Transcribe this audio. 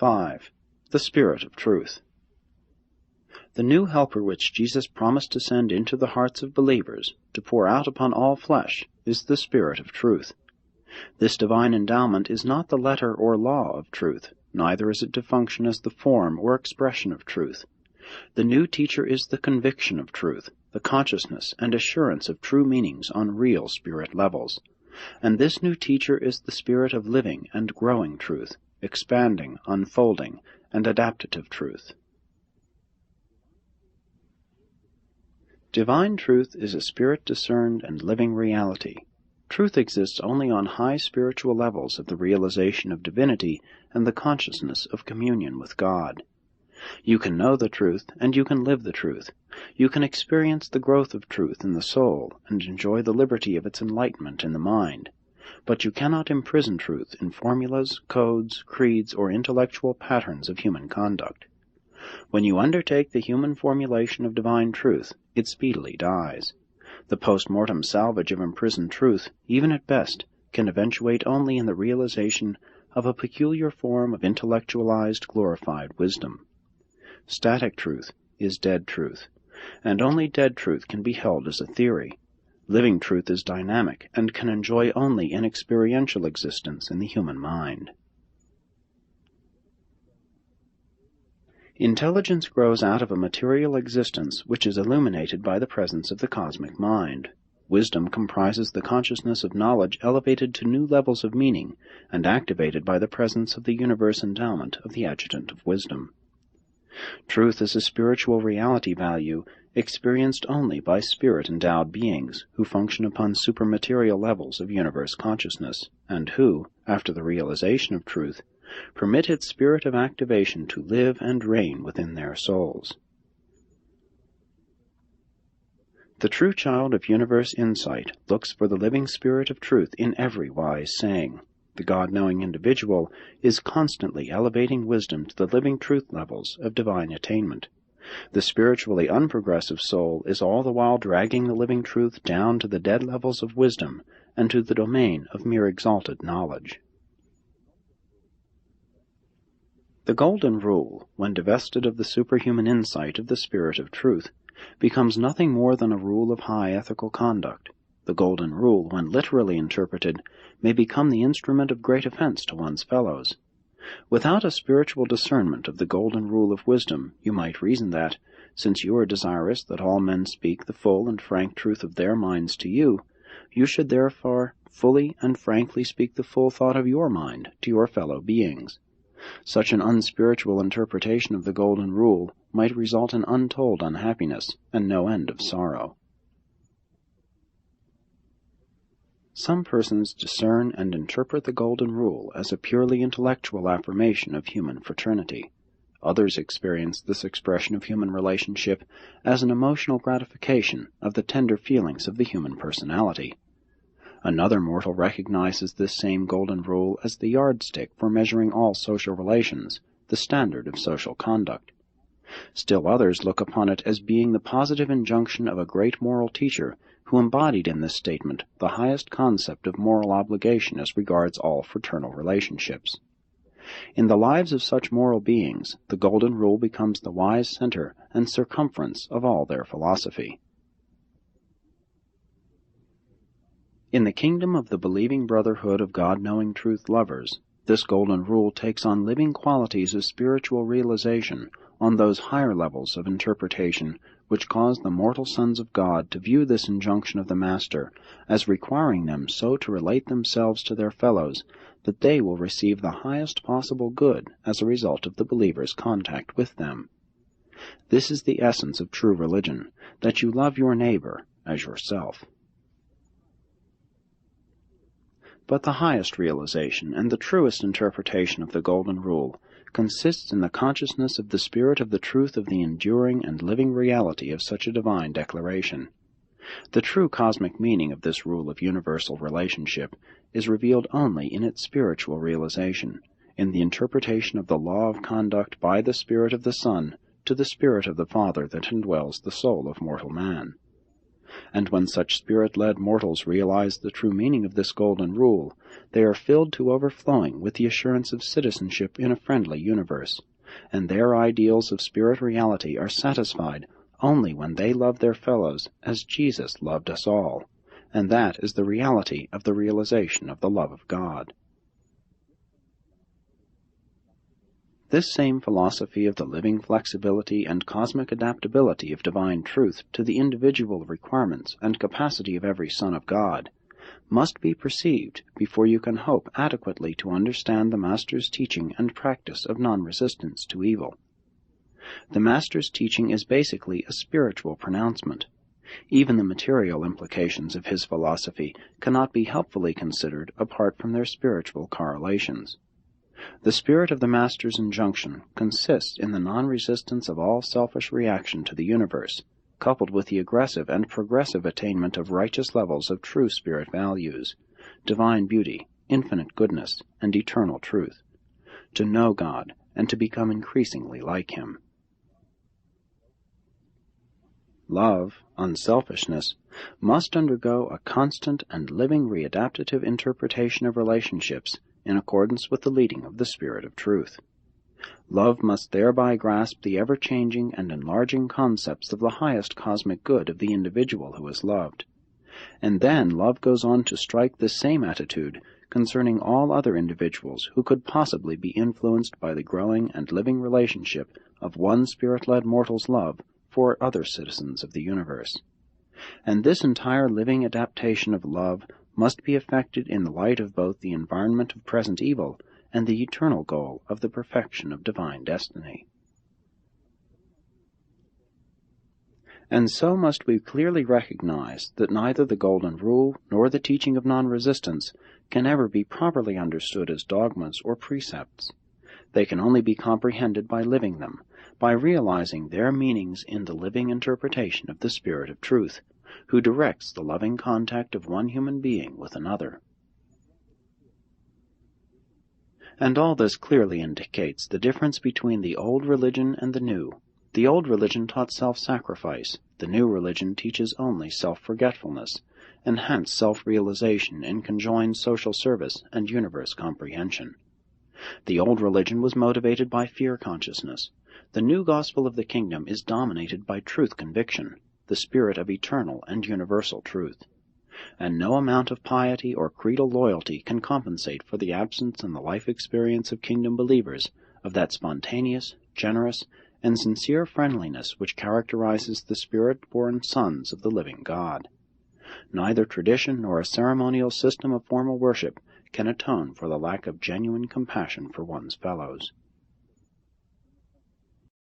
5. The Spirit of Truth. The new Helper which Jesus promised to send into the hearts of believers, to pour out upon all flesh, is the Spirit of Truth. This divine endowment is not the letter or law of truth, neither is it to function as the form or expression of truth. The new teacher is the conviction of truth, the consciousness and assurance of true meanings on real spirit levels. And this new teacher is the spirit of living and growing truth, expanding, unfolding, and adaptative truth. Divine truth is a spirit-discerned and living reality. Truth exists only on high spiritual levels of the realization of divinity and the consciousness of communion with God. You can know the truth, and you can live the truth. You can experience the growth of truth in the soul, and enjoy the liberty of its enlightenment in the mind. But you cannot imprison truth in formulas, codes, creeds, or intellectual patterns of human conduct. When you undertake the human formulation of divine truth, it speedily dies. The post-mortem salvage of imprisoned truth, even at best, can eventuate only in the realization of a peculiar form of intellectualized, glorified wisdom. Static truth is dead truth, and only dead truth can be held as a theory. Living truth is dynamic and can enjoy only an experiential existence in the human mind. Intelligence grows out of a material existence which is illuminated by the presence of the cosmic mind. Wisdom comprises the consciousness of knowledge elevated to new levels of meaning and activated by the presence of the universe endowment of the adjutant of wisdom. Truth is a spiritual reality value experienced only by spirit-endowed beings who function upon supermaterial levels of universe consciousness, and who, after the realization of truth, permit its spirit of activation to live and reign within their souls. The true child of universe insight looks for the living spirit of truth in every wise saying. The God-knowing individual is constantly elevating wisdom to the living truth levels of divine attainment. The spiritually unprogressive soul is all the while dragging the living truth down to the dead levels of wisdom and to the domain of mere exalted knowledge. The Golden Rule, when divested of the superhuman insight of the Spirit of Truth, becomes nothing more than a rule of high ethical conduct. The Golden Rule, when literally interpreted, may become the instrument of great offense to one's fellows. Without a spiritual discernment of the Golden Rule of wisdom, you might reason that, since you are desirous that all men speak the full and frank truth of their minds to you, you should therefore fully and frankly speak the full thought of your mind to your fellow beings. Such an unspiritual interpretation of the Golden Rule might result in untold unhappiness and no end of sorrow. Some persons discern and interpret the Golden Rule as a purely intellectual affirmation of human fraternity. Others experience this expression of human relationship as an emotional gratification of the tender feelings of the human personality. Another mortal recognizes this same Golden Rule as the yardstick for measuring all social relations, the standard of social conduct. Still others look upon it as being the positive injunction of a great moral teacher who embodied in this statement the highest concept of moral obligation as regards all fraternal relationships. In the lives of such moral beings, the Golden Rule becomes the wise center and circumference of all their philosophy. In the kingdom of the believing brotherhood of God-knowing truth lovers, this Golden Rule takes on living qualities of spiritual realization on those higher levels of interpretation which cause the mortal sons of God to view this injunction of the Master as requiring them so to relate themselves to their fellows that they will receive the highest possible good as a result of the believer's contact with them. This is the essence of true religion, that you love your neighbor as yourself. But the highest realization and the truest interpretation of the Golden Rule consists in the consciousness of the spirit of the truth of the enduring and living reality of such a divine declaration. The true cosmic meaning of this rule of universal relationship is revealed only in its spiritual realization, in the interpretation of the law of conduct by the Spirit of the Son to the Spirit of the Father that indwells the soul of mortal man. And when such spirit-led mortals realize the true meaning of this golden rule, they are filled to overflowing with the assurance of citizenship in a friendly universe, and their ideals of spirit reality are satisfied only when they love their fellows as Jesus loved us all, and that is the reality of the realization of the love of God. This same philosophy of the living flexibility and cosmic adaptability of divine truth to the individual requirements and capacity of every son of God must be perceived before you can hope adequately to understand the Master's teaching and practice of non-resistance to evil. The Master's teaching is basically a spiritual pronouncement. Even the material implications of his philosophy cannot be helpfully considered apart from their spiritual correlations. The spirit of the Master's injunction consists in the non-resistance of all selfish reaction to the universe, coupled with the aggressive and progressive attainment of righteous levels of true spirit values, divine beauty, infinite goodness, and eternal truth, to know God and to become increasingly like Him. Love, unselfishness, must undergo a constant and living readaptative interpretation of relationships in accordance with the leading of the Spirit of Truth. Love must thereby grasp the ever-changing and enlarging concepts of the highest cosmic good of the individual who is loved. And then love goes on to strike this same attitude concerning all other individuals who could possibly be influenced by the growing and living relationship of one spirit-led mortal's love for other citizens of the universe. And this entire living adaptation of love must be effected in the light of both the environment of present evil and the eternal goal of the perfection of divine destiny. And so must we clearly recognize that neither the Golden Rule nor the teaching of non-resistance can ever be properly understood as dogmas or precepts. They can only be comprehended by living them, by realizing their meanings in the living interpretation of the Spirit of Truth, who directs the loving contact of one human being with another. And all this clearly indicates the difference between the old religion and the new. The old religion taught self-sacrifice. The new religion teaches only self-forgetfulness, and hence self-realization in conjoined social service and universe comprehension. The old religion was motivated by fear consciousness. The new gospel of the kingdom is dominated by truth conviction, the spirit of eternal and universal truth. And no amount of piety or creedal loyalty can compensate for the absence in the life experience of kingdom believers of that spontaneous, generous, and sincere friendliness which characterizes the spirit-born sons of the living God. Neither tradition nor a ceremonial system of formal worship can atone for the lack of genuine compassion for one's fellows.